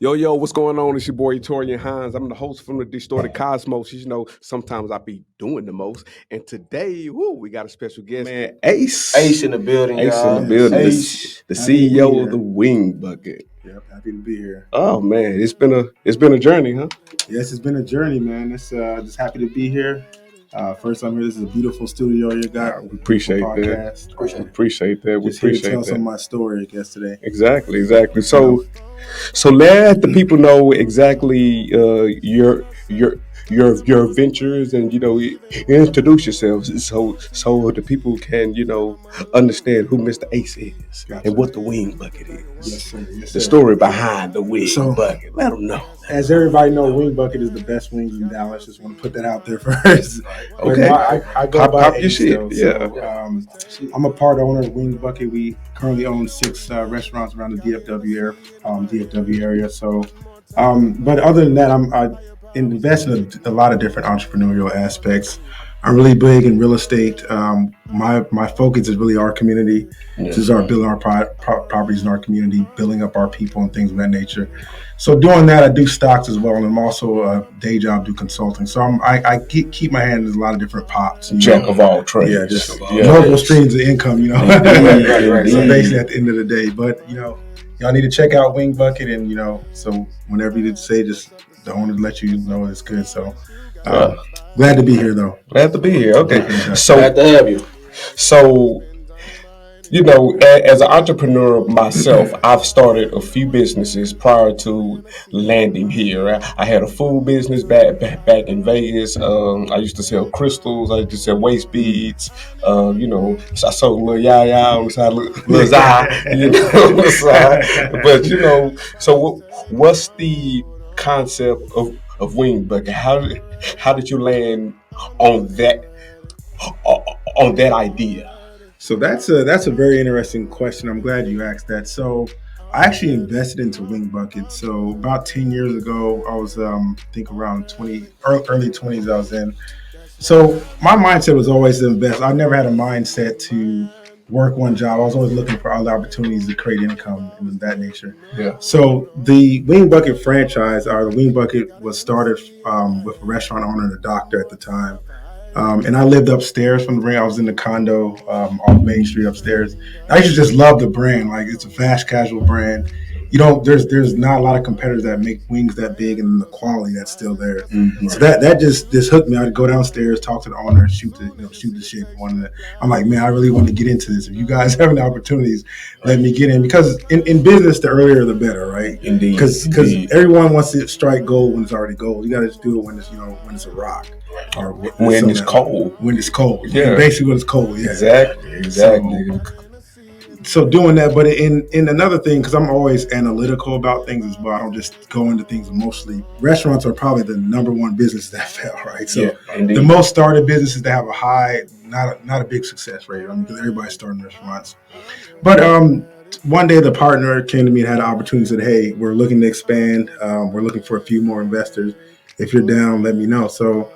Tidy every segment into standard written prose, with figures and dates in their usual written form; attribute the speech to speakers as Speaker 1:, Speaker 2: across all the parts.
Speaker 1: Yo, what's going on? It's your boy Torian Hines. I'm the host from the Distorted Cosmos. Sometimes I be doing the most. And today, we got a special guest, man, Ace.
Speaker 2: Ace in the building,
Speaker 1: Ace in
Speaker 2: y'all.
Speaker 1: the building.
Speaker 2: Ace.
Speaker 1: The
Speaker 3: Happy to be
Speaker 1: CEO
Speaker 3: here.
Speaker 1: of the Wing Bucket.
Speaker 3: Yep, happy to be here.
Speaker 1: Oh man, it's been a journey, huh?
Speaker 3: Yes, it's been a journey, man. It's just happy to be here. First time here. This is a beautiful studio you got.
Speaker 1: We appreciate
Speaker 3: podcast.
Speaker 1: that. Appreciate that. We
Speaker 3: Just here to
Speaker 1: appreciate
Speaker 3: tell
Speaker 1: that.
Speaker 3: some of my story, I guess, today.
Speaker 1: Exactly. So let the people know exactly your ventures and introduce yourselves so the people can understand who Mr. Ace is and what the Wing Bucket is.
Speaker 3: Yes, sir. Yes,
Speaker 1: The
Speaker 3: sir.
Speaker 1: story behind the Wing
Speaker 3: So-
Speaker 1: Bucket. Let them know.
Speaker 3: As everybody knows, Wing Bucket is the best wings in Dallas. Just want to put that out there first.
Speaker 1: Okay.
Speaker 3: But I go
Speaker 1: Pop
Speaker 3: by
Speaker 1: your
Speaker 3: Ace,
Speaker 1: shit.
Speaker 3: though.
Speaker 1: Yeah.
Speaker 3: So, I'm a part owner of Wing Bucket. We currently own 6 restaurants around the DFW area. So, but other than that, I invest in a lot of different entrepreneurial aspects. I'm really big in real estate. My focus is really our community. This is our building our properties in our community, building up our people and things of that nature. So doing that, I do stocks as well, and I'm also a day job do consulting. So I keep my hand in a lot of different pots.
Speaker 1: Jack of all trades.
Speaker 3: Yeah, just multiple streams of income.
Speaker 1: Right.
Speaker 3: So basically, at the end of the day, but y'all need to check out Wing Bucket, and so whenever you say, just the owner let you know it's good. So. Glad to be here, though.
Speaker 1: Glad to be here. Okay. So
Speaker 2: Glad to have you.
Speaker 1: So, as an entrepreneur myself, I've started a few businesses prior to landing here. I had a food business back in Vegas. I used to sell crystals. I used to sell waist beads. So I sold a little yaya on the side, little zai, on the side. But so what's the concept of Wing Bucket? How did you land on that idea?
Speaker 3: So that's a very interesting question. I'm glad you asked that. So I actually invested into Wing Bucket. So about 10 years ago, I was I think around 20 early 20s I was in. So my mindset was always to invest. I never had a mindset to work one job. I was always looking for other opportunities to create income and that nature.
Speaker 1: Yeah.
Speaker 3: So the Wing Bucket franchise, or the Wing Bucket, was started with a restaurant owner and a doctor at the time. And I lived upstairs from the brand. I was in the condo off Main Street upstairs. I used to just love the brand. Like, it's a fast casual brand. There's not a lot of competitors that make wings that big and the quality that's still there.
Speaker 1: Mm-hmm.
Speaker 3: So that just hooked me. I'd go downstairs, talk to the owner, shoot the shit. I'm like, man, I really want to get into this. If you guys have any opportunities, let me get in. Because in business, the earlier the better, right?
Speaker 1: Indeed.
Speaker 3: Because everyone wants to strike gold when it's already gold. You got to just do it when it's a rock. Or
Speaker 1: when it's cold.
Speaker 3: When it's cold.
Speaker 1: Yeah.
Speaker 3: Basically when it's cold. Yeah.
Speaker 1: Exactly.
Speaker 3: So doing that, but in another thing, because I'm always analytical about things as well. I don't just go into things emotionally. Restaurants are probably the number one business that fail, right? So the most started businesses that have a high, not a big success rate. Because everybody's starting restaurants. But one day the partner came to me and had an opportunity and said, hey, we're looking to expand. We're looking for a few more investors. If you're down, let me know. So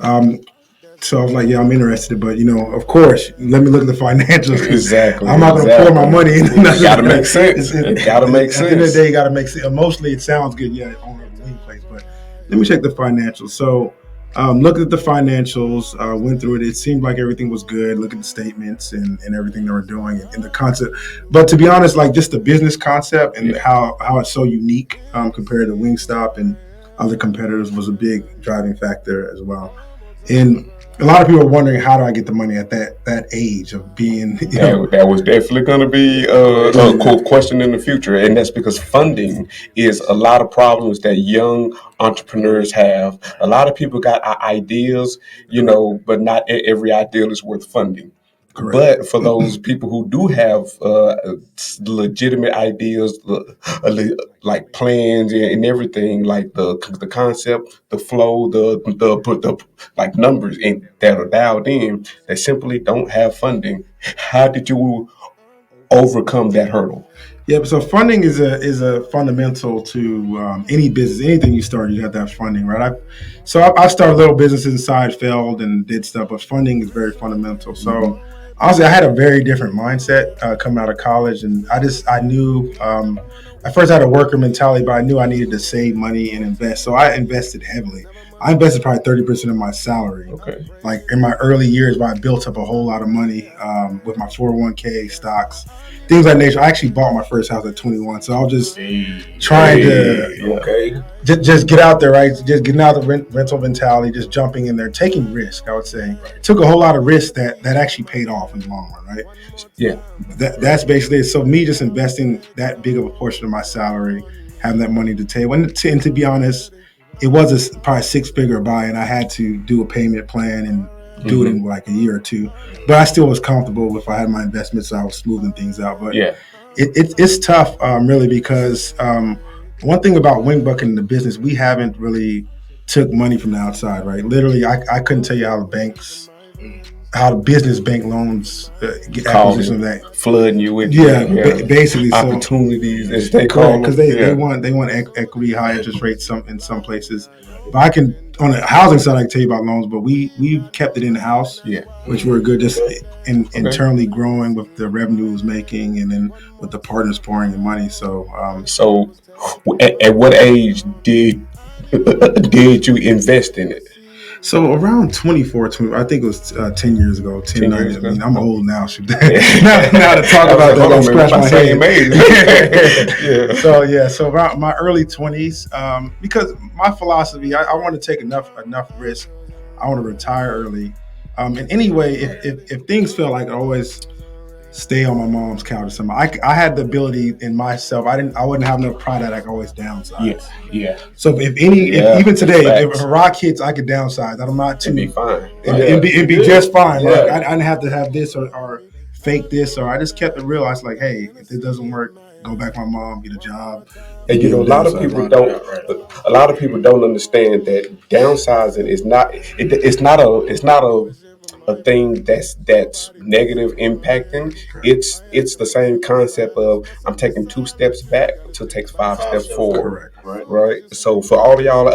Speaker 3: I was like, yeah, I'm interested, but of course, let me look at the financials.
Speaker 1: Exactly.
Speaker 3: I'm not going to pour my money in.
Speaker 1: It got to make sense. It got to make sense.
Speaker 3: At the end of the day, it got to make sense. Emotionally, it sounds good. Yeah, owner of a wing place, but let me check the financials. So, looked at the financials, went through it. It seemed like everything was good. Look at the statements and everything they were doing and the concept. But to be honest, like just the business concept and how it's so unique compared to Wingstop and other competitors was a big driving factor as well. And a lot of people are wondering, how do I get the money at that age of being?
Speaker 1: That was definitely going to be a cool question in the future, and that's because funding is a lot of problems that young entrepreneurs have. A lot of people got ideas, but not every idea is worth funding.
Speaker 3: Correct.
Speaker 1: But for those people who do have legitimate ideas, like plans and everything, like the concept, the flow, the like numbers that are dialed in, they simply don't have funding. How did you overcome that hurdle?
Speaker 3: Yeah, so funding is a fundamental to any business. Anything you start, you have to have funding, right? I started little businesses inside, failed, and did stuff, but funding is very fundamental. So honestly, I had a very different mindset coming out of college, and I knew at first I had a worker mentality, but I knew I needed to save money and invest. So I invested heavily. I invested probably 30% of my salary.
Speaker 1: Okay.
Speaker 3: Like in my early years, where I built up a whole lot of money with my 401k stocks, things like nature. I actually bought my first house at 21, so I was just trying to just get out there, right? Just getting out of the rental mentality, just jumping in there, taking risk. I would say took a whole lot of risk that actually paid off in the long run, right?
Speaker 1: Yeah,
Speaker 3: that's basically it. So me just investing that big of a portion of my salary, having that money to take. And to be honest, it was probably a 6-figure buy, and I had to do a payment plan and do it in like a year or two. But I still was comfortable if I had my investments, so I was smoothing things out. But it's tough, really, because one thing about Wing Bucket in the business, we haven't really took money from the outside, right? Literally, I couldn't tell you how the business bank loans get acquisition of that,
Speaker 1: flooding you with
Speaker 3: basically
Speaker 1: opportunities as they call
Speaker 3: because they want equity, high interest rates in some places. But I can, on the housing side, I can tell you about loans, but we kept it in the house, which were good, just internally growing with the revenue it was making, and then with the partners pouring in money. So
Speaker 1: at what age did you invest in it?
Speaker 3: So around 24, 20, I think it was 10 years ago, 10 years ago. I mean, I'm old now. now to talk about that, I scratch my head. So about my early 20s, because my philosophy, I want to take enough risk. I want to retire early. And anyway, if things feel like I always stay on my mom's couch or something, I had the ability in myself. I wouldn't have enough pride that I could always downsize.
Speaker 1: Yeah.
Speaker 3: So if even today, if a rock hits, I could downsize. I'm not too.
Speaker 1: It'd be fine.
Speaker 3: It'd be just fine. Yeah. Like, I didn't have to have this or fake this, or I just kept it real. I was like, hey, if this doesn't work, go back to my mom, get a job.
Speaker 1: And a lot of people don't understand that downsizing is not. It's not a thing that's negative impacting. It's the same concept of I'm taking 2 steps back to take 5 steps forward. Right. So for all of y'all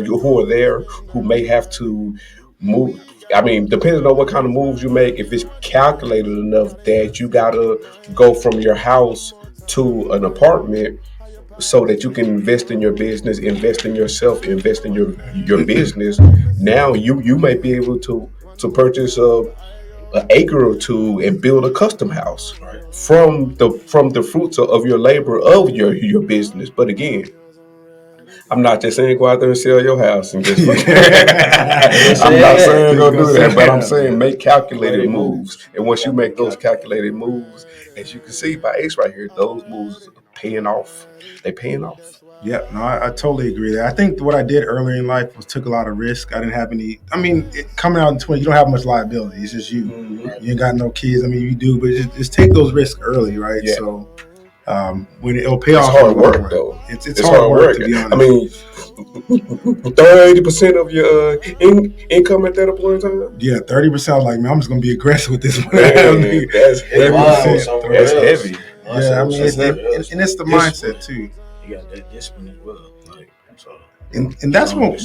Speaker 1: who are there, who may have to move, I mean, depending on what kind of moves you make, if it's calculated enough that you gotta go from your house to an apartment so that you can invest in your business, invest in yourself, invest in your business. Now you may be able to purchase an acre or two and build a custom house from the fruits of your labor of your business. But again, I'm not just saying go out there and sell your house and just. I'm not saying go do that, but I'm saying make calculated moves. And once you make those calculated moves, as you can see by Ace right here, those moves are paying off. They're paying off.
Speaker 3: Yeah, no, I totally agree there. I think what I did earlier in life was took a lot of risk. I didn't have any. I mean, coming out in 20, you don't have much liability. It's just you. You ain't got no kids. I mean, you do, but just take those risks early, right? Yeah. So when it'll pay off.
Speaker 1: It's hard work, though.
Speaker 3: It's hard work, to be honest.
Speaker 1: I mean, 30% of your income at that point in time?
Speaker 3: Yeah, 30%. I was like, man, I'm just going to be aggressive with this one.
Speaker 1: Man, that's heavy. That's heavy.
Speaker 3: Yeah, I mean, and it's the mindset, too.
Speaker 2: You got that discipline as well.
Speaker 3: And that's one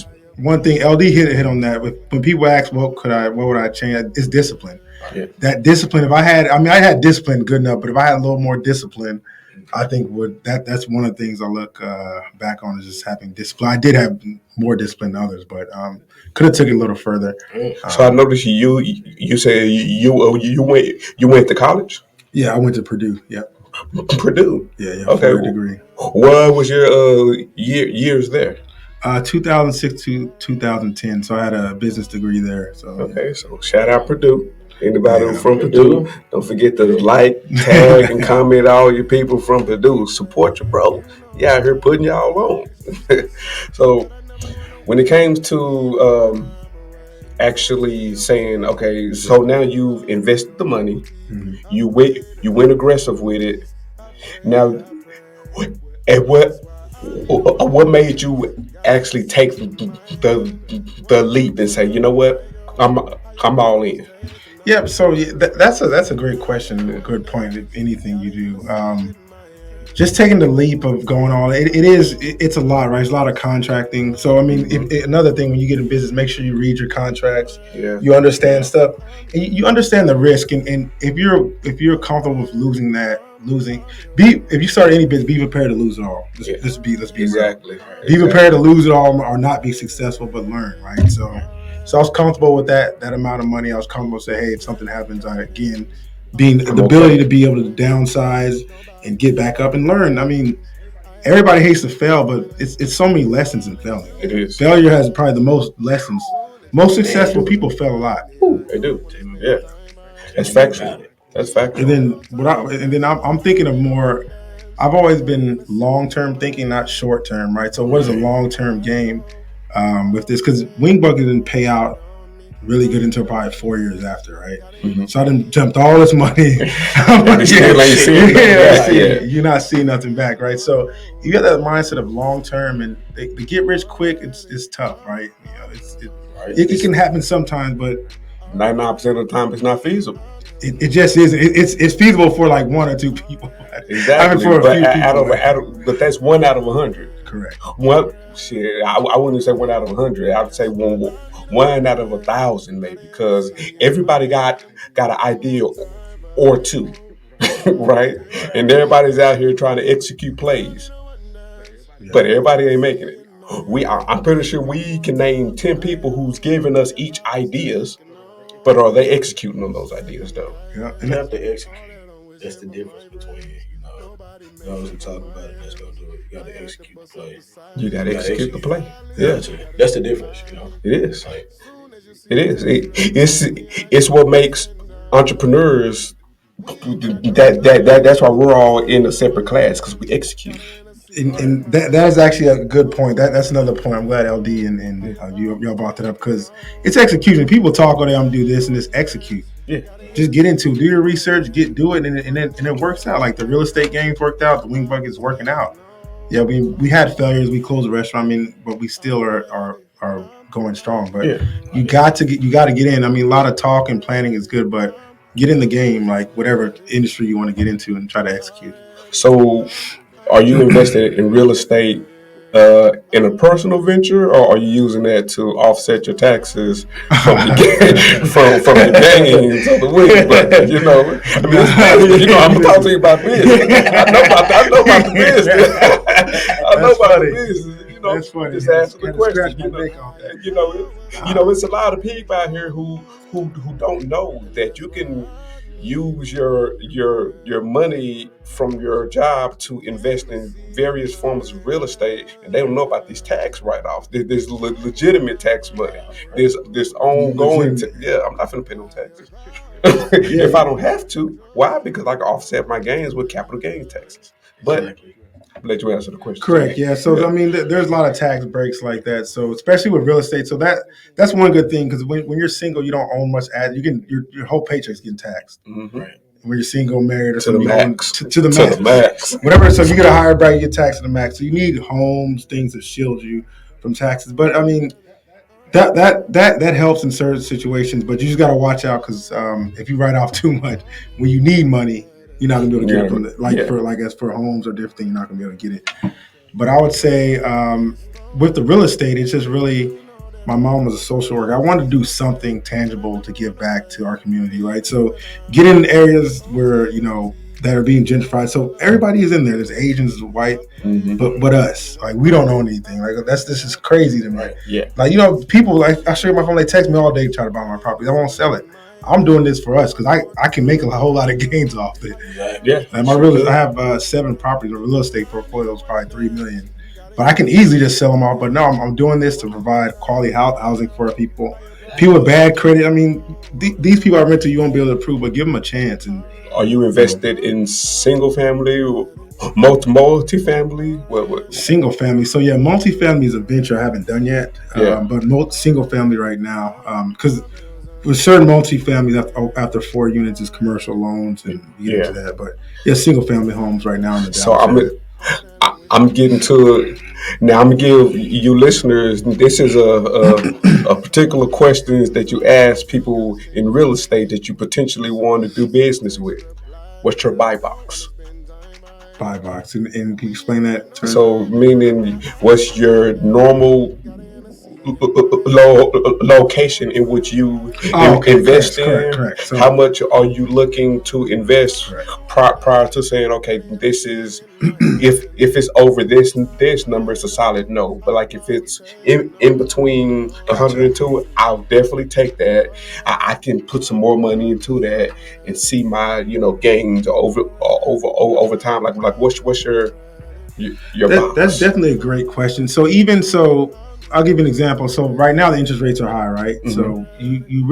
Speaker 3: thing LD hit on that. When people ask what would I change, it's discipline. Yeah. That discipline, I had discipline good enough, but if I had a little more discipline, I think that's one of the things I look back on, is just having discipline. I did have more discipline than others, but could have took it a little further.
Speaker 1: So I noticed you said you went to college?
Speaker 3: Yeah, I went to Purdue. Yeah.
Speaker 1: Purdue.
Speaker 3: Yeah. Okay. For a degree.
Speaker 1: What was your years there?
Speaker 3: 2006 to 2010. So I had a business degree there. So
Speaker 1: okay. So shout out Purdue. Anybody from Purdue, don't forget to like, tag, and comment all your people from Purdue. Support your bro. You out here putting y'all on. So when it came to actually saying, okay, so now you've invested the money, you went aggressive with it. Now, what made you actually take the leap and say, you know what, I'm all in?
Speaker 3: Yeah, so that's a great question, a good point. If anything you do, just taking the leap of going all, it's a lot, right? It's a lot of contracting. So I mean, another thing when you get in business, make sure you read your contracts. Yeah. You understand stuff, and you understand the risk. And if you're comfortable with losing that, losing. If you start any business, be prepared to lose it all. Let's be
Speaker 1: exactly.
Speaker 3: real. Be prepared to lose it all or not be successful, but learn, right? So I was comfortable with that amount of money. I was comfortable to say, hey, if something happens, being the ability to be able to downsize and get back up and learn. I mean, everybody hates to fail, but it's so many lessons in failing.
Speaker 1: It is.
Speaker 3: Failure has probably the most lessons. Most successful people fail a lot.
Speaker 1: Ooh, they do. Yeah, that's factual. That's factual.
Speaker 3: And then I'm thinking of more. I've always been long term thinking, not short term, right? So what is a long term game with this? Because Wing Bucket didn't pay out really good until probably 4 years after, right? Mm-hmm. So I done jumped all this money. You're not seeing nothing back, right? So you got that mindset of long term, and to get rich quick, it's tough, right? It can happen sometimes, but
Speaker 1: 99% of the time, it's not feasible.
Speaker 3: It just isn't. It's feasible for like one or two people.
Speaker 1: Exactly, for a few people. But that's 1 out of 100.
Speaker 3: Correct.
Speaker 1: Well, shit, I wouldn't say 1 out of 100. I would say one out of 1,000, maybe, because everybody got an idea or two, right? And everybody's out here trying to execute plays, but everybody ain't making it. I'm pretty sure we can name 10 people who's giving us each ideas. But are they executing on those ideas, though?
Speaker 2: Yeah, you have to execute. That's the difference between, those who talk about it, let's go do it. You got to execute the play.
Speaker 1: You got to execute the play.
Speaker 2: Yeah. That's the difference,
Speaker 1: It is. It is. It's what makes entrepreneurs, that's why we're all in a separate class, because we execute.
Speaker 3: And that is actually a good point. That's another point. I'm glad LD and y'all brought that up, because it's execution. People talk, oh, I'm do this and this. Execute.
Speaker 1: Yeah.
Speaker 3: Just get into it. Do your research. Do it, and it works out. Like the real estate games worked out. The Wing Bucket's working out. Yeah, we had failures. We closed the restaurant. I mean, but we still are going strong. But you got to get in. I mean, a lot of talk and planning is good, but get in the game, like whatever industry you want to get into, and try to execute.
Speaker 1: So, are you invested in real estate in a personal venture, or are you using that to offset your taxes from the gains of the week? But I mean, I'm gonna talk to you about business. I know about the business. I know about the business.
Speaker 3: That's funny.
Speaker 1: Just answer the question. It's a lot of people out here who don't know that you can use your money from your job to invest in various forms of real estate, and they don't know about these tax write-offs. There's legitimate tax money. There's ongoing. I'm not going to pay no taxes. If I don't have to, why? Because I can offset my gains with capital gains taxes. But I'll let you answer the question.
Speaker 3: Correct. Yeah. So I mean, there's a lot of tax breaks like that. So especially with real estate, so that's one good thing, because when you're single, you don't own much. You can your whole paycheck's getting taxed.
Speaker 1: Mm-hmm.
Speaker 3: Right. When you're single, married, or
Speaker 1: to the max,
Speaker 3: to the max, whatever. So if you get a higher bracket, you get taxed to the max. So you need homes, things that shield you from taxes. But I mean, that helps in certain situations. But you just got to watch out, because if you write off too much when you need money, you're not gonna be able to get it from for homes or different things, you're not gonna be able to get it. But I would say with the real estate, it's just really, my mom was a social worker. I wanted to do something tangible to give back to our community, right? So get in areas where that are being gentrified. So everybody is in there. There's Asians, there's white, but us, like, we don't own anything. Like this is crazy to me.
Speaker 1: Right. Yeah.
Speaker 3: Like people, like, I show you my phone. They text me all day trying to buy my property. I won't sell it. I'm doing this for us, because I can make a whole lot of gains off it.
Speaker 1: Yeah.
Speaker 3: Like I have 7 properties. My real estate portfolio is probably $3 million, but I can easily just sell them all. But no, I'm doing this to provide quality housing for people with bad credit. I mean, these people are rental, you won't be able to approve, but give them a chance. And
Speaker 1: are you invested in single family or multi-family? What?
Speaker 3: Single family. So yeah, multi-family is a venture I haven't done yet. But single family right now, because with certain multifamilies, after 4 units is commercial loans, and you get into that. But single family homes right now in the Dallas area.
Speaker 1: I'm getting to now. I'm gonna give you listeners. This is a particular questions that you ask people in real estate that you potentially want to do business with. What's your buy box?
Speaker 3: Buy box, and can you explain that term?
Speaker 1: So meaning, what's your normal location in which you
Speaker 3: Oh, okay,
Speaker 1: invest
Speaker 3: correct,
Speaker 1: in?
Speaker 3: correct.
Speaker 1: How
Speaker 3: So,
Speaker 1: much are you looking to invest
Speaker 3: correct.
Speaker 1: prior to saying, okay, this is if it's over this number, it's a solid no. But like if it's in between 100
Speaker 3: Gotcha.
Speaker 1: and two, I'll definitely take that. I can put some more money into that and see my gains over time. Like what's your
Speaker 3: That's
Speaker 1: box?
Speaker 3: definitely a great question. So even so, I'll give you an example. So right now the interest rates are high, right?
Speaker 1: Mm-hmm.
Speaker 3: So you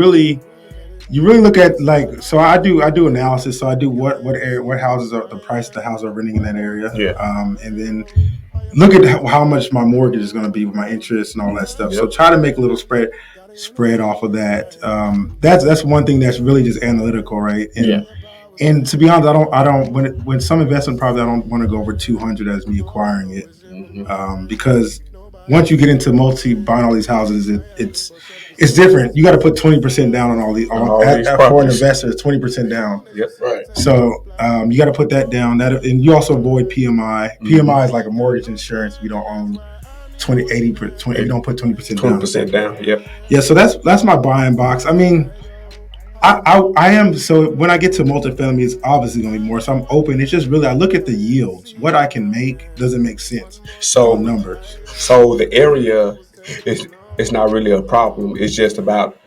Speaker 3: really look at, like, so I do analysis. So I do what houses are the price of the house are renting in that area,
Speaker 1: Yeah.
Speaker 3: and then look at how much my mortgage is going to be with my interest and all that stuff. So
Speaker 1: Yep.
Speaker 3: try to make a little spread off of that. That's one thing that's really just analytical, right?
Speaker 1: Yeah.
Speaker 3: And to be honest, I don't when some investment property, I don't want to go over 200 as me acquiring it,
Speaker 1: Mm-hmm.
Speaker 3: because once you get into buying all these houses, it's different. You got to put 20% down on all the
Speaker 1: On
Speaker 3: all
Speaker 1: all these
Speaker 3: for an
Speaker 1: properties.
Speaker 3: investor. It's 20% down.
Speaker 1: Yep.
Speaker 2: Right.
Speaker 3: So you got to put that down. And you also avoid PMI. PMI is like a mortgage insurance. If you don't own 20 you don't put 20% down.
Speaker 1: 20% down. Yep.
Speaker 3: Yeah, so that's my buying box. I mean, I am, so when I get to multifamily, it's obviously going to be more. So I'm open. It's just really I look at the yields. What I can make doesn't make sense on
Speaker 1: So
Speaker 3: numbers.
Speaker 1: so the area is not really a problem. It's just about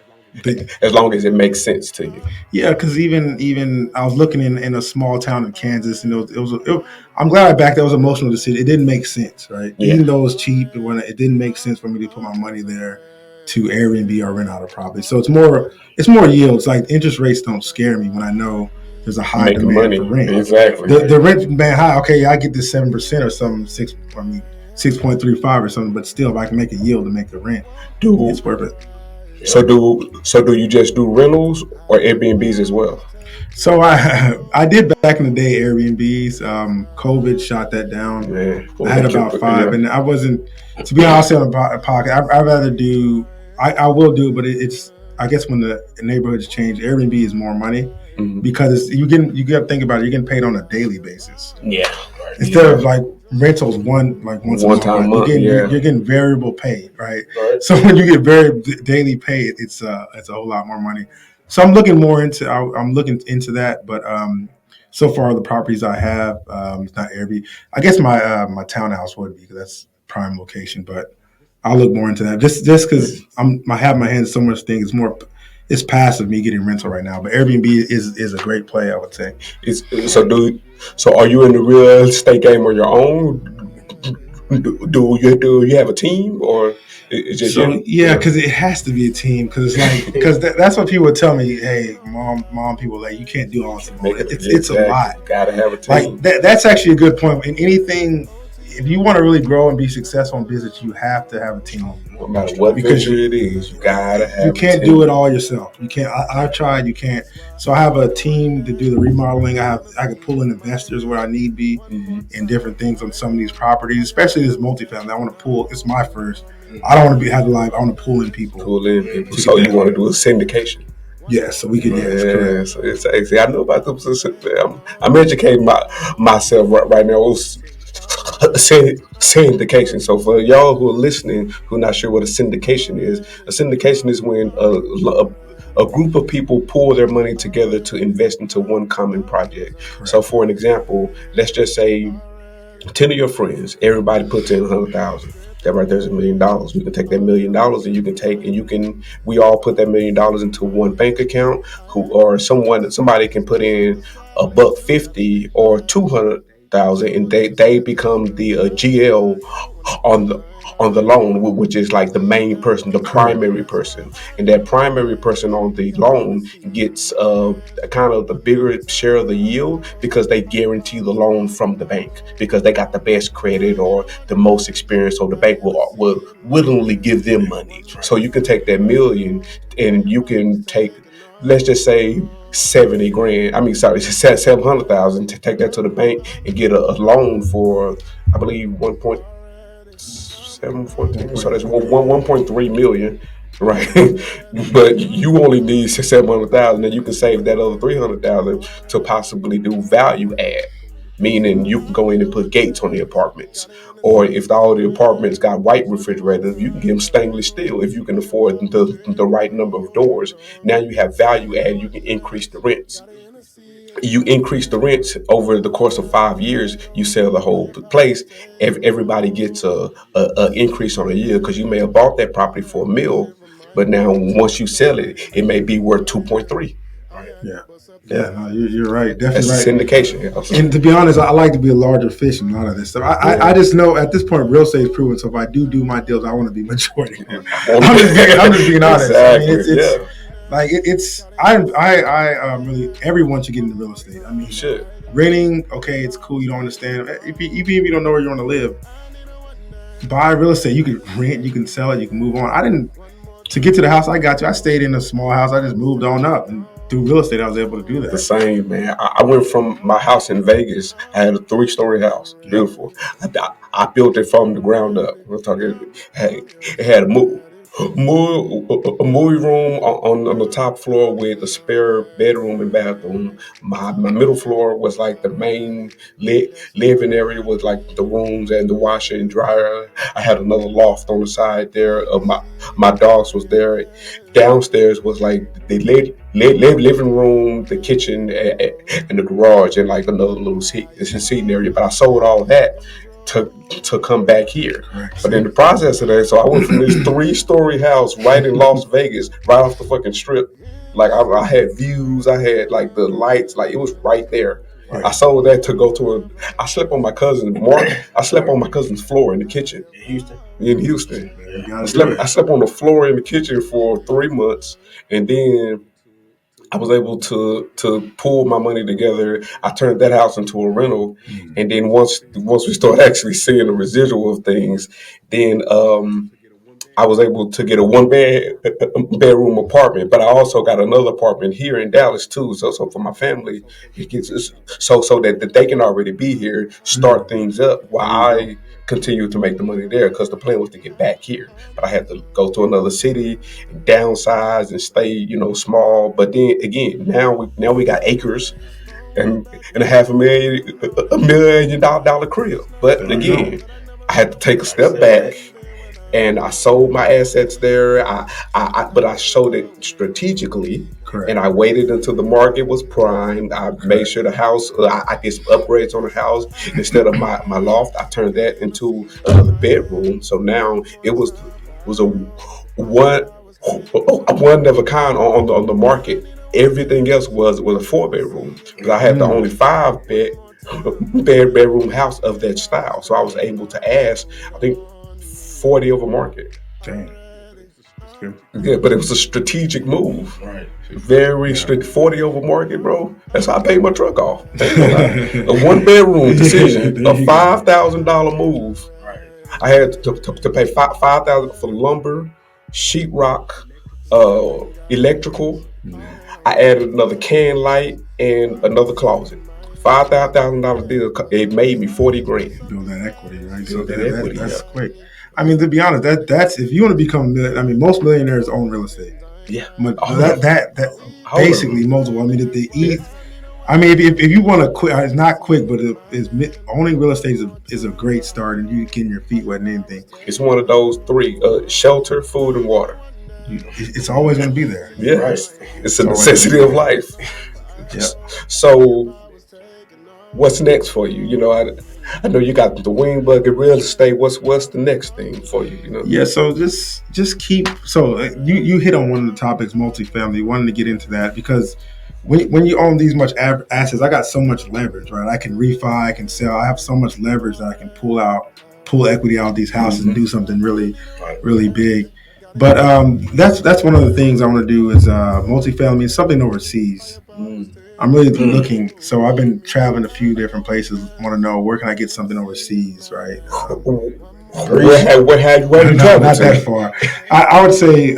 Speaker 3: The,
Speaker 1: as long as it makes sense to you.
Speaker 3: yeah, because even I was looking in a small town in Kansas, and I'm glad I backed. That was an emotional decision. It didn't make sense, right?
Speaker 1: Yeah.
Speaker 3: Even though it was cheap, it didn't make sense for me to put my money there to Airbnb or rent out a property. So it's more yields. Like interest rates don't scare me when I know there's a high
Speaker 1: Making
Speaker 3: demand
Speaker 1: money.
Speaker 3: for rent.
Speaker 1: Exactly.
Speaker 3: The rent demand high. Okay, I get this 7% or something, 6.35 or something. But still, if I can make a yield to make the rent,
Speaker 1: Do
Speaker 3: it's worth it.
Speaker 1: so do you just do rentals or Airbnbs as well?
Speaker 3: So I did back in the day Airbnbs. COVID shot that down.
Speaker 1: Man,
Speaker 3: I had about five, and I wasn't, to be honest, in a pocket. I'd rather do. I will do, but it's, I guess when the neighborhoods change, Airbnb is more money
Speaker 1: Mhm.
Speaker 3: because you got to think about it. You're getting paid on a daily basis
Speaker 1: Yeah.
Speaker 3: instead of like rentals once a
Speaker 1: One
Speaker 3: month.
Speaker 1: time a
Speaker 3: Right?
Speaker 1: month.
Speaker 3: You're
Speaker 1: Yeah.
Speaker 3: getting variable pay, right?
Speaker 2: Right.
Speaker 3: So when you get very daily pay, it's a whole lot more money. So I'm looking more into I'm looking into that, but so far the properties I have, it's not Airbnb. I guess my townhouse would be because that's prime location, but I'll look more into that just because I have my hands so much things. It's passive me getting rental right now, but Airbnb is a great play, I would say.
Speaker 1: It's, so are you in the real estate game on your own? Do you have a team or it's just
Speaker 3: So
Speaker 1: you?
Speaker 3: yeah, because it has to be a team. Because it's like that's what people would tell me. Hey, mom, people like you can't do all this alone. It's a lot.
Speaker 1: Exactly. Gotta have a
Speaker 3: Like
Speaker 1: team.
Speaker 3: that's actually a good point. In anything, if you want to really grow and be successful in business, you have to have a team
Speaker 1: No matter what
Speaker 3: because
Speaker 1: venture it is, you gotta
Speaker 3: you
Speaker 1: have a
Speaker 3: can't
Speaker 1: team.
Speaker 3: do it all yourself. You can't. I've tried. You can't. So I have a team to do the remodeling. I can pull in investors where I need be
Speaker 1: Mhm.
Speaker 3: in different things on some of these properties, especially this multifamily. I want to pull. It's my first. I don't want to have the live. I want to pull in people.
Speaker 1: Pull in people.
Speaker 3: To
Speaker 1: So
Speaker 3: get
Speaker 1: you
Speaker 3: that.
Speaker 1: want to do a syndication?
Speaker 3: Yeah, so we could. Yes,
Speaker 1: Yeah,
Speaker 3: correct.
Speaker 1: so it's I know about them. I'm educating myself right now. Syndication. So for y'all who are listening, who are not sure what a syndication is when a group of people pool their money together to invest into one common project.
Speaker 3: Correct.
Speaker 1: So for an example, let's just say 10 of your friends, everybody puts in 100,000. That right there's $1 million. You can take that $1 million and we all put that $1 million into one bank account or somebody can put in $150 or 200,000 and they become the GL on the loan, which is like the main person, the
Speaker 3: Correct.
Speaker 1: primary person, and that primary person on the loan gets kind of the bigger share of the yield because they guarantee the loan from the bank because they got the best credit or the most experience, so the bank will willingly give them money. So you can take that million and you can take, let's just say 70 grand. I mean, sorry, 700,000 to take that to the bank and get a loan for, I believe, 1.714. So that's 1.3 million, right? But you only need 700,000, and you can save that other 300,000 to possibly do value add. meaning you can go in and put gates on the apartments. Or if all the apartments got white refrigerators, you can get them stainless steel if you can afford the right number of doors. Now you have value add, you can increase the rents. You increase the rents over the course of 5 years, you sell the whole place. Everybody gets a increase on a year because you may have bought that property for $1 million, but now once you sell it, it may be worth 2.3.
Speaker 2: Right.
Speaker 3: Yeah.
Speaker 1: Yeah,
Speaker 3: Yeah, no, you're right.
Speaker 1: that's
Speaker 3: Definitely
Speaker 1: a
Speaker 3: right.
Speaker 1: syndication. Also.
Speaker 3: And to be honest, I like to be a larger fish in a lot of this stuff. I just know at this point, real estate is proven. So if I do my deals, I want to be majority owner. I'm just being honest. I mean,
Speaker 1: Exactly.
Speaker 3: it's
Speaker 1: Yeah,
Speaker 3: like it's I really everyone should get into real estate. I mean,
Speaker 1: you should.
Speaker 3: renting, okay, it's cool. You don't understand. Even if you don't know where you want to live, buy real estate. You can rent, you can sell it, you can move on. I didn't to get to the house I got to. I stayed in a small house. I just moved on up, and through real estate, I was able to do
Speaker 1: The
Speaker 3: that.
Speaker 1: same, man. I went from my house in Vegas. I had a 3-story house, beautiful. I built it from the ground up. We're talking. Hey, it had a movie room on the top floor with a spare bedroom and bathroom. My middle floor was like the main living area with like the rooms and the washer and dryer. I had another loft on the side there. My dogs was there. Downstairs was like the living room, the kitchen, and the garage, and like another little seating area. But I sold all of that to come back here.
Speaker 3: Correct.
Speaker 1: But in the process of that, so I went from this 3-story house right in Las Vegas, right off the fucking strip. Like I had views, I had like the lights, like it was right there.
Speaker 3: Right.
Speaker 1: I sold that to go to a. I slept on my cousin's I slept on my cousin's floor in the kitchen
Speaker 2: In Houston.
Speaker 1: in Houston.
Speaker 3: You gotta
Speaker 1: I
Speaker 3: do it.
Speaker 1: slept on the floor in the kitchen for 3 months, and then I was able to pull my money together. I turned that house into a rental, and then once we started actually seeing the residual of things, then I was able to get a bedroom apartment, but I also got another apartment here in Dallas too. So for my family, it gets so that they can already be here, start things up while I continue to make the money there. Because the plan was to get back here, but I had to go to another city, downsize, and stay small. But then again, now we got acres and a half $1 million crib. But again, I had to take a step back and I sold my assets there. But I sold it strategically.
Speaker 3: Correct.
Speaker 1: And I waited until the market was primed. I made sure the house, I did some upgrades on the house. Instead of my loft, I turned that into another bedroom. So now it was a one of a kind on the market. Everything else was a 4-bedroom. But I had the only 5-bedroom house of that style. So I was able to ask, I think, 40 over market.
Speaker 3: Dang.
Speaker 1: Yeah, but it was a strategic move.
Speaker 2: Right.
Speaker 1: Very strict. 40 over market, bro. That's how I paid my truck off. A 1-bedroom decision, a $5,000 move.
Speaker 2: Right.
Speaker 1: I had to pay $5,000 for lumber, sheetrock, electrical. I added another can light and another closet. $5,000 deal. It made me 40 grand.
Speaker 3: Build that equity, right?
Speaker 1: Build that equity,
Speaker 3: that's quick. I mean, to be honest, that's if you want to become. I mean, most millionaires own real estate.
Speaker 1: Yeah.
Speaker 3: That basically multiple. I mean, if they eat. I mean, if you want to quit, it's not quick, but owning real estate is a great start, and you getting your feet wet and anything.
Speaker 1: It's one of those three: shelter, food, and water.
Speaker 3: It's always going to be there.
Speaker 1: Yeah, right. It's a necessity of life.
Speaker 3: Yeah.
Speaker 1: So, what's next for you? I know you got the wing bucket real estate. What's the next thing for you?
Speaker 3: Yeah. So just keep. So you hit on one of the topics, multifamily. Wanted to get into that because when you own these much assets, I got so much leverage, right? I can refi, I can sell. I have so much leverage that I can pull equity out of these houses and do something really, really big. But that's one of the things I want to do is multifamily, something overseas. I'm really looking. So I've been traveling a few different places. Want to know where can I get something overseas, right?
Speaker 1: Where have you traveled?
Speaker 3: Not that far. I would say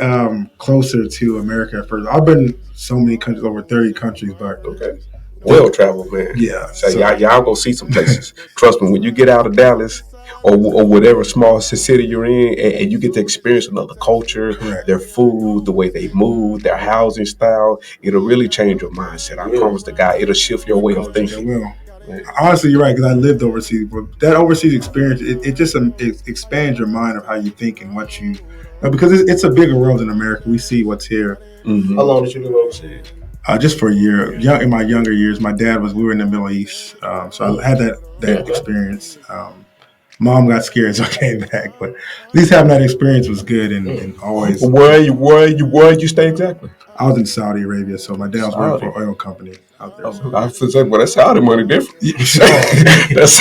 Speaker 3: closer to America first. I've been so many countries, over 30 countries, but
Speaker 1: okay. Well traveled, man.
Speaker 3: Yeah.
Speaker 1: So y'all go see some places. Trust me, when you get out of Dallas or whatever small city you're in, and you get to experience another culture,
Speaker 3: correct,
Speaker 1: their food, the way they move, their housing style, it'll really change your mindset. I promise the guy, it'll shift your way of thinking.
Speaker 3: It will. Honestly, you're right because I lived overseas. But that overseas experience, it just it expands your mind of how you think and what you. Because it's a bigger world in America. We see what's here.
Speaker 2: Mm-hmm. How long did you live overseas?
Speaker 3: Just for a year. In my younger years, my dad we were in the Middle East, so I had that experience. Mom got scared, so I came back. But at least having that experience was good and always.
Speaker 1: Where you stay exactly?
Speaker 3: I was in Saudi Arabia, so my dad was working for an oil company out there. So.
Speaker 1: I was to say, well, that's Saudi money different.
Speaker 3: That's that's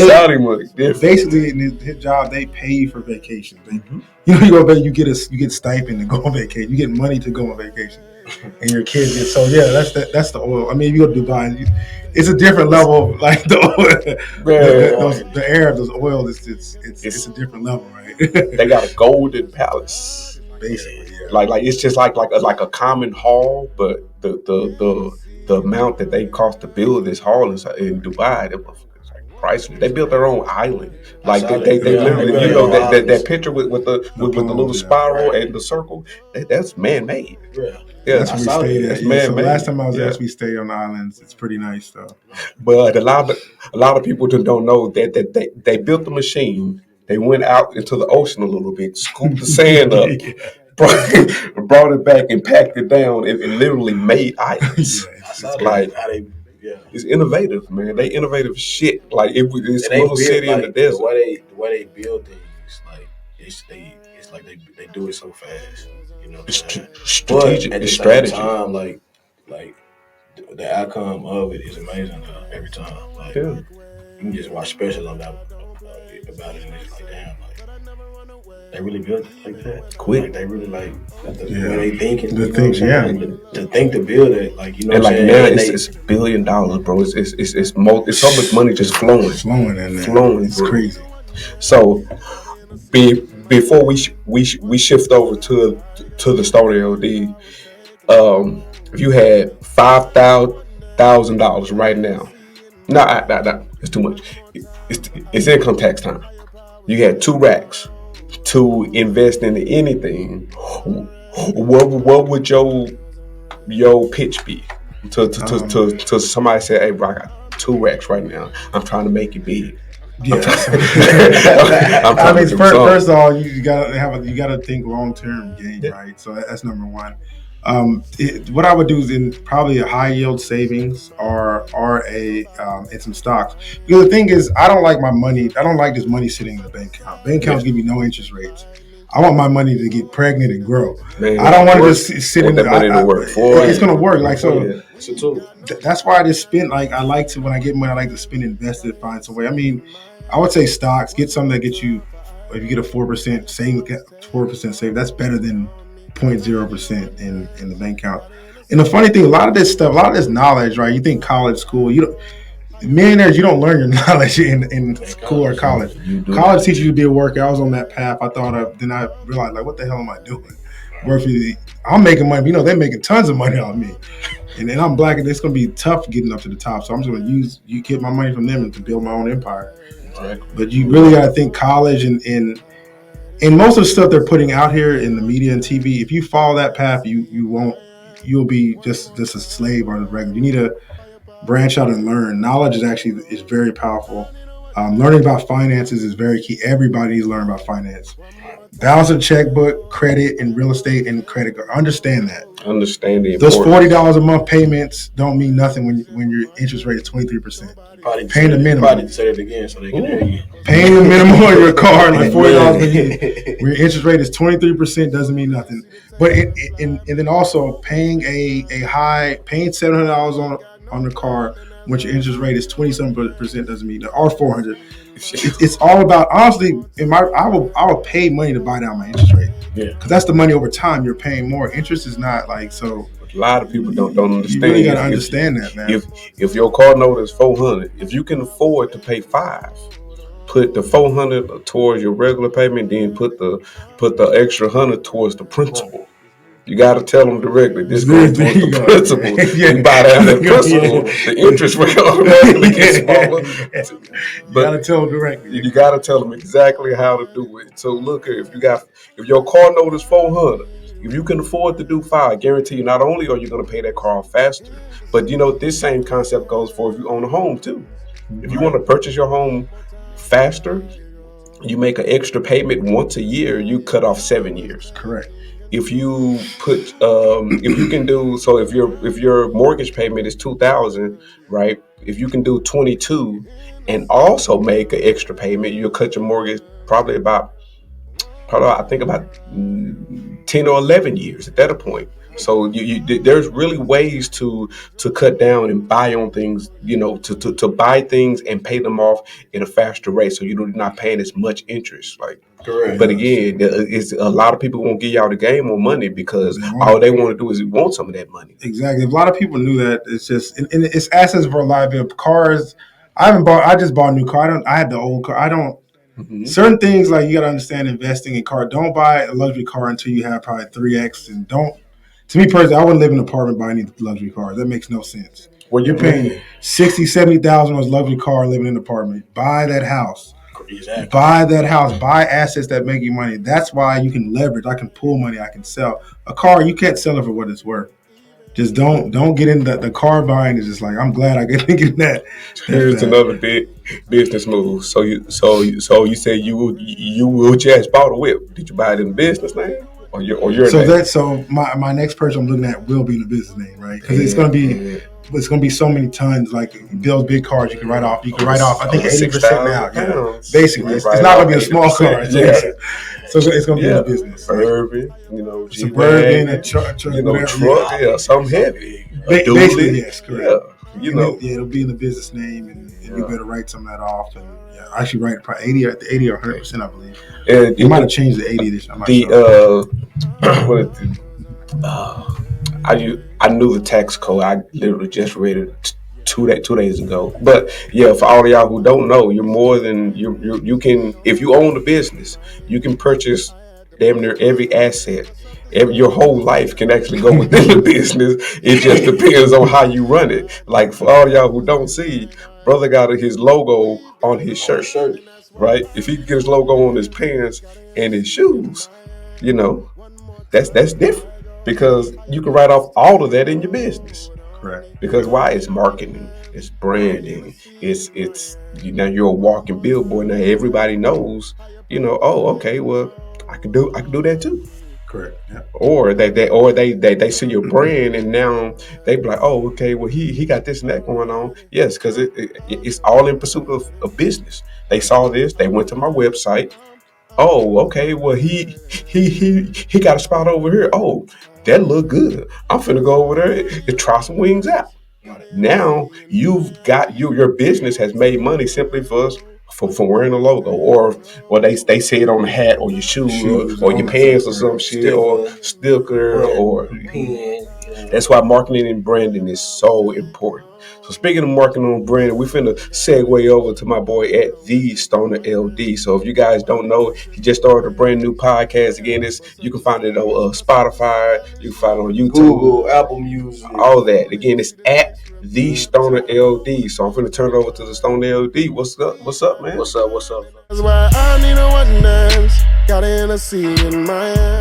Speaker 3: Saudi money different. Basically, in his job, they pay you for vacation. You go back, you get stipend to go on vacation. You get money to go on vacation, and your kids get. So yeah, that's the oil. I mean, if you go to Dubai, it's a different level. Like the oil, the Arabs, those oil, it's a different level, right?
Speaker 1: They got a golden palace,
Speaker 3: basically. Yeah.
Speaker 1: Like it's just like a common hall, but the amount that they cost to build this hall is in Dubai. Priceless. They built their own island. Like they literally, that picture with the little spiral and the circle. That's man made.
Speaker 3: Yeah, that's where we stayed at. Yeah, so last time I was there, we stayed on the islands. It's pretty nice though.
Speaker 1: But a lot of people don't know that they built the machine. They went out into the ocean a little bit, scooped the sand up, brought it back and packed it down, and literally made islands. It's innovative, man. They innovative shit. Like it's a little city in the desert.
Speaker 2: The way they build things, like it's like they do it so fast. You know,
Speaker 1: it's strategic.
Speaker 2: But at the
Speaker 1: strategy.
Speaker 2: Same time, like the outcome of it is amazing every time. Like you can just watch specials on that about it, and it's like damn, like they really built it like that.
Speaker 1: Quick.
Speaker 2: Like they really like the way they thinking.
Speaker 3: The things,
Speaker 2: to think to build it, like you know.
Speaker 1: And like now, it's $1 billion, bro. It's so much money just flowing
Speaker 3: in there.
Speaker 1: Flowing.
Speaker 3: It's crazy.
Speaker 1: So before we shift over to the StonerLD, if you had $5,000 right now, no, it's too much. It's income tax time. You had 2 racks to invest in anything. What would your pitch be to somebody say, hey, bro, I got 2 racks right now. I'm trying to make it big.
Speaker 3: Yeah. I mean, first of all, you gotta think long term game, right? So that's number one. What I would do is in probably a high yield savings or in some stocks. Because the thing is, I don't like this money sitting in the bank account. Bank accounts give you no interest rates. I want my money to get pregnant and grow. Man, I don't want to just sit in the money to work for. It's gonna work. Like so. That's why I just spend. Like I like to when I get money, I like to spend, invest it, find some way. I mean, I would say stocks. Get something that gets you. If you get a 4% save, 4% save. That's better than 0.0% in the bank account. And the funny thing, a lot of this knowledge, right? You think college, school, millionaires, you don't learn your knowledge in school or college. College teaches you to be a worker. I was on that path. Then I realized, like, what the hell am I doing? I'm making money. They're making tons of money on me. And then I'm black, and it's going to be tough getting up to the top. So I'm just going to get my money from them to build my own empire. Right. But you really got to think college and most of the stuff they're putting out here in the media and TV. If you follow that path, you'll be just a slave or a regular. You need to branch out and learn. Knowledge is very powerful. Learning about finances is very key. Everybody needs to learn about finance. Balance a checkbook, credit, and real estate and credit card. Understand that.
Speaker 1: Understand the
Speaker 3: those $40 a month payments don't mean nothing when your interest rate is 23%. Paying the minimum.
Speaker 2: Probably say it again so they can hear you.
Speaker 3: Paying the minimum on your car, like $40 a year. When your interest rate is 23% doesn't mean nothing. But and then also paying paying $700 on the car when your interest rate is 27% doesn't mean nothing. Or $400. It's all about, honestly, I will pay money to buy down my interest rate. Yeah. Because that's the money over time you're paying more. Interest is not like so.
Speaker 1: A lot of people don't understand.
Speaker 3: You really got to understand that, man.
Speaker 1: If your car note is $400, if you can afford to pay $500, put the $400 towards your regular payment, then put the extra $100 towards the principal. You got to tell them directly. This goes towards the principal. You buy down the principal, the interest rate automatically gets smaller.
Speaker 3: But you got to tell them directly.
Speaker 1: You got to tell them exactly how to do it. So look, if your car note is $400, If you can afford to do 5, I guarantee you not only are you going to pay that car off faster, but this same concept goes for if you own a home too. If you want to purchase your home faster, you make an extra payment once a year, you cut off 7 years.
Speaker 3: Correct.
Speaker 1: If you put if you can do so, if your mortgage payment is 2,000, right? If you can do 22 and also make an extra payment, you'll cut your mortgage probably I think about 10 or 11 years at that point. So there's really ways to cut down and buy on things, to buy things and pay them off at a faster rate, so you're not paying as much interest. Like,
Speaker 2: Correct.
Speaker 1: But again, it's a lot of people won't give y'all the game on money because all they want to do is want some of that money.
Speaker 3: Exactly. If a lot of people knew that, it's just and it's assets for liability. Cars. I just bought a new car. I had the old car. I don't. Mm-hmm. Certain things, like, you got to understand investing in car. Don't buy a luxury car until you have probably 3x, and don't. To me personally, I wouldn't live in an apartment buying any luxury cars. That makes no sense. Well, you're paying $60,000, $70,000 on a luxury car living in an apartment. Buy that house.
Speaker 2: Exactly.
Speaker 3: Buy that house. Buy assets that make you money. That's why you can leverage. I can pull money. I can sell a car. You can't sell it for what it's worth. Just don't get in the car buying. Is just like, I'm glad I get in that.
Speaker 1: Here's another big business move. So you said you just bought a whip. Did you buy it in the business name or your name?
Speaker 3: So my next person I'm looking at will be in the business name, right? Because it's gonna be so many tons. Like, those big cars you can write off. You can write off, I think, 80% now. Yeah. Basically, it's not gonna be a small car. Yeah. So it's gonna be in the business.
Speaker 1: Suburban,
Speaker 3: Suburban, a truck,
Speaker 1: something heavy.
Speaker 3: Basically, yes, correct.
Speaker 1: Yeah,
Speaker 3: it'll be in the business name, and you better write some of that off. And actually write probably 80 or 100%, I believe. You might have changed the 80 this year.
Speaker 1: I knew the tax code. I literally just read it 2 days ago. But yeah, for all of y'all who don't know, you're more than you can. If you own a business, you can purchase damn near every asset. Your whole life can actually go within the business. It just depends on how you run it. Like, for all y'all who don't see, brother got his logo on his shirt, right? If he can get his logo on his pants and his shoes, that's different, because you can write off all of that in your business.
Speaker 3: Correct.
Speaker 1: Because why? It's marketing, it's branding, it's you're a walking billboard. Now everybody knows, oh, okay, well, I can do that too.
Speaker 3: Correct. Yeah.
Speaker 1: Or they see your brand, and now they be like, oh, okay, well, he got this and that going on. Yes, because it's all in pursuit of business. They saw this, they went to my website. Oh, okay, well, he got a spot over here. Oh, that look good. I'm finna go over there and try some wings out. Now you've got your business has made money simply for wearing a logo, or they say it on the hat or your shoes or your pants or some shit, or sticker or pen. That's why marketing and branding is so important. So speaking of marketing and branding, we finna segue over to my boy at the StonerLD. So if you guys don't know, he just started a brand new podcast. Again, you can find it on Spotify, you can find it on YouTube,
Speaker 2: Google, Apple Music,
Speaker 1: all that. Again, it's at the StonerLD. So I'm finna turn it over to the StonerLD. What's up, man?
Speaker 2: What's up?
Speaker 4: That's why I need a one dance. Got an Hennessy in my hand.